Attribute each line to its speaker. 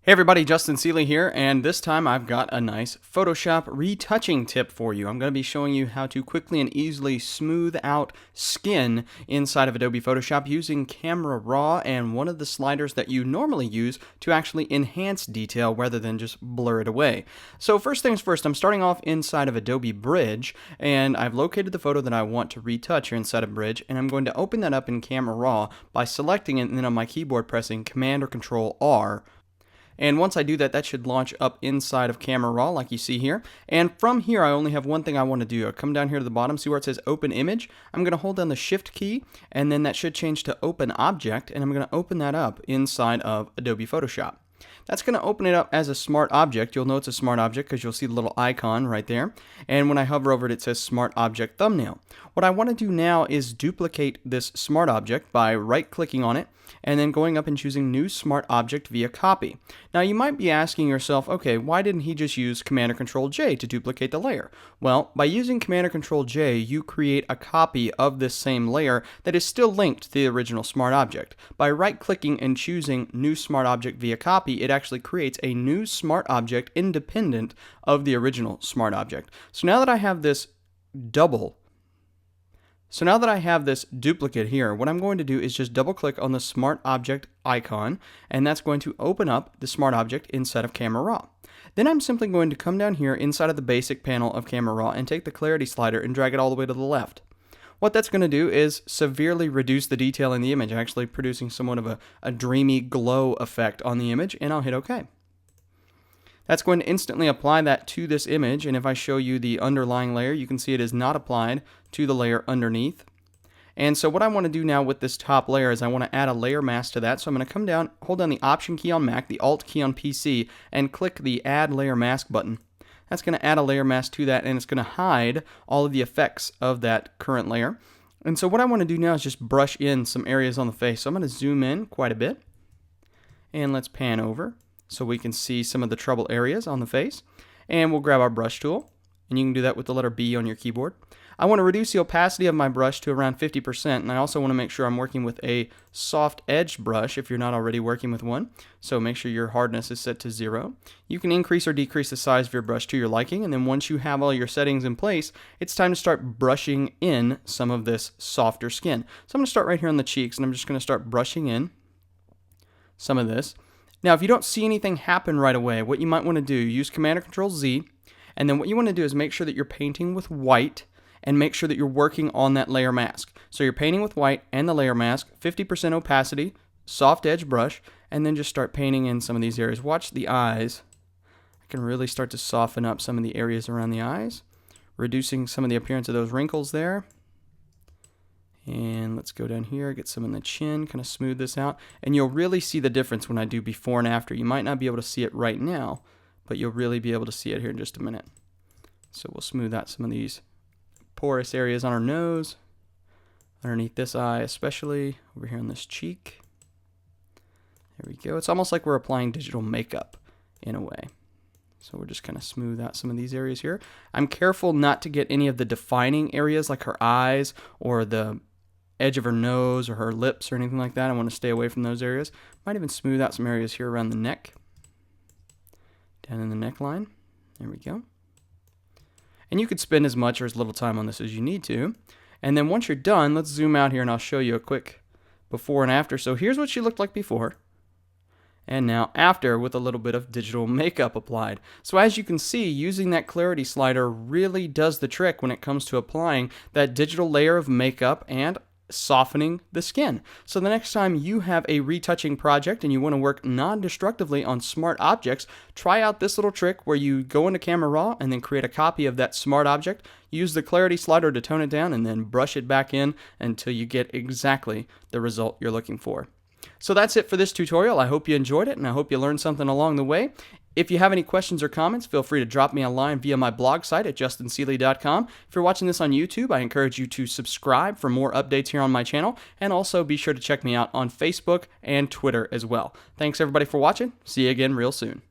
Speaker 1: Hey everybody, Justin Seeley here, and this time I've got a nice Photoshop retouching tip for you. I'm going to be showing you how to quickly and easily smooth out skin inside of Adobe Photoshop using Camera RAW and one of the sliders that you normally use to actually enhance detail rather than just blur it away. So first things first, I'm starting off inside of Adobe Bridge, and I've located the photo that I want to retouch here inside of Bridge, and I'm going to open that up in Camera RAW by selecting it and then on my keyboard pressing Command or Control R. And once I do that, that should launch up inside of Camera RAW like you see here. And from here, I only have one thing I want to do. I come down here to the bottom, see where it says Open Image. I'm going to hold down the Shift key, and then that should change to Open Object, and I'm going to open that up inside of Adobe Photoshop. That's going to open it up as a smart object. You'll know it's a smart object because you'll see the little icon right there. And when I hover over it, it says Smart Object Thumbnail. What I want to do now is duplicate this smart object by right-clicking on it and then going up and choosing New Smart Object via Copy. Now you might be asking yourself, okay, why didn't he just use Command or Control J to duplicate the layer? Well, by using Command or Control J, you create a copy of this same layer that is still linked to the original smart object. By right-clicking and choosing New Smart Object via Copy, it actually creates a new smart object independent of the original smart object. So now that I have this duplicate here, what I'm going to do is just double click on the smart object icon, and that's going to open up the smart object inside of Camera RAW. Then I'm simply going to come down here inside of the basic panel of Camera RAW and take the clarity slider and drag it all the way to the left. What that's going to do is severely reduce the detail in the image, actually producing somewhat of a dreamy glow effect on the image, and I'll hit OK. That's going to instantly apply that to this image, and if I show you the underlying layer, you can see it is not applied to the layer underneath. And so what I want to do now with this top layer is I want to add a layer mask to that. So I'm going to come down, hold down the Option key on Mac, the Alt key on PC, and click the Add Layer Mask button. That's going to add a layer mask to that, and it's going to hide all of the effects of that current layer. And so what I want to do now is just brush in some areas on the face. So I'm going to zoom in quite a bit, and let's pan over so we can see some of the trouble areas on the face. And we'll grab our brush tool, and you can do that with the letter B on your keyboard. I want to reduce the opacity of my brush to around 50%, and I also want to make sure I'm working with a soft edged brush if you're not already working with one. So make sure your hardness is set to 0. You can increase or decrease the size of your brush to your liking, and then once you have all your settings in place, it's time to start brushing in some of this softer skin. So I'm going to start right here on the cheeks, and I'm just going to start brushing in some of this. Now, if you don't see anything happen right away, what you might want to do, use Command or Control Z, and then what you want to do is make sure that you're painting with white, and make sure that you're working on that layer mask. So you're painting with white and the layer mask, 50% opacity, soft edge brush, and then just start painting in some of these areas. Watch the eyes. I can really start to soften up some of the areas around the eyes, reducing some of the appearance of those wrinkles there. And let's go down here, get some in the chin, kind of smooth this out. And you'll really see the difference when I do before and after. You might not be able to see it right now, but you'll really be able to see it here in just a minute. So we'll smooth out some of these porous areas on our nose, underneath this eye especially, over here on this cheek. There we go. It's almost like we're applying digital makeup in a way. So we're just kind of smooth out some of these areas here. I'm careful not to get any of the defining areas like her eyes or the edge of her nose or her lips or anything like that. I want to stay away from those areas. Might even smooth out some areas here around the neck, down in the neckline. There we go. And you could spend as much or as little time on this as you need to. And then once you're done, let's zoom out here and I'll show you a quick before and after. So here's what she looked like before, and now after with a little bit of digital makeup applied. So as you can see, using that clarity slider really does the trick when it comes to applying that digital layer of makeup and softening the skin. So the next time you have a retouching project and you want to work non-destructively on smart objects, try out this little trick where you go into Camera RAW and then create a copy of that smart object, use the clarity slider to tone it down, and then brush it back in until you get exactly the result you're looking for. So that's it for this tutorial. I hope you enjoyed it, and I hope you learned something along the way. If you have any questions or comments, feel free to drop me a line via my blog site at justinseeley.com. If you're watching this on YouTube, I encourage you to subscribe for more updates here on my channel, and also be sure to check me out on Facebook and Twitter as well. Thanks everybody for watching. See you again real soon.